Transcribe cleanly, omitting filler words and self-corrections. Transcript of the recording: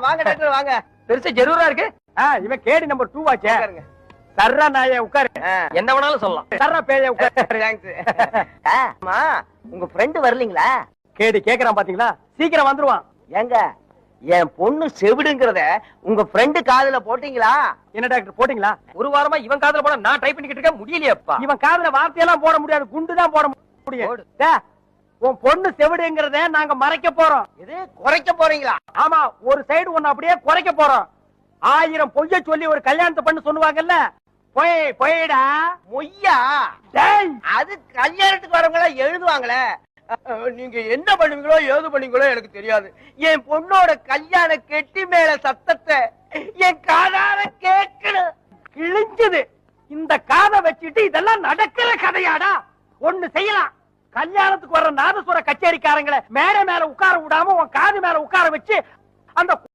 வாங்க டாக்டர் வாங்க. பெருசா ஜரூரா இருக்கு. இவன் கேடி நம்பர் 2 ஆச்சே. சர்ரா நாயே உட்காரு. என்ன வேணாலும் சொல்லலாம். சர்ரா பேய உட்காரு. தேங்க்ஸ். அம்மா உங்க ஃப்ரெண்ட் வரலீங்களா? கேடி கேக்குறான் பாத்தீங்களா? சீக்கிரம் வந்துருவான். ஏங்க என் பொண்ணு செவிடுங்கறத உங்க ஃப்ரெண்ட் காதுல போட்டீங்களா? என்ன டாக்டர் போட்டீங்களா? ஒரு வாரமா இவன் காதுல போட நான் ட்ரை பண்ணிக்கிட்டு இருக்கேன், முடியலையேப்பா. இவன் காதுல வார்த்தையெல்லாம் போட முடியாது, குண்டு தான் போட முடியும். உன் பொண்ணு செவிடுங்கறத நாங்க மறைக்க போறோம். இது குறைக்க போறீங்களா? ஆமா, ஒரு சைடு ஒண்ணு அப்படியே குறைக்க போறோம். 1000 பொய்ய சொல்லி ஒரு கல்யாணத்தை பண்ணு சொல்லுவாங்கல்ல, பொய்டா மொய்யா. அது கல்யாணத்துக்கு வரவங்கள எழுதுவாங்களே. நீங்க என்ன பண்ணுவீங்களோ ஏது பண்ணுவீங்களோ எனக்கு தெரியாது. என் பொண்ணோட கல்யாண கெட்டி மேல சத்தத்தை என் காதால கேட்கணும். கிழிஞ்சது. இந்த காதை வச்சுட்டு இதெல்லாம் நடக்கிற கதையாடா? ஒண்ணு செய்யலாம், கல்யாணத்துக்கு வர்ற நாதஸ்வர கச்சேரிக்காரங்களை மேடை மேல உட்கார விடாம உன் காது மேல உட்கார வச்சு அந்த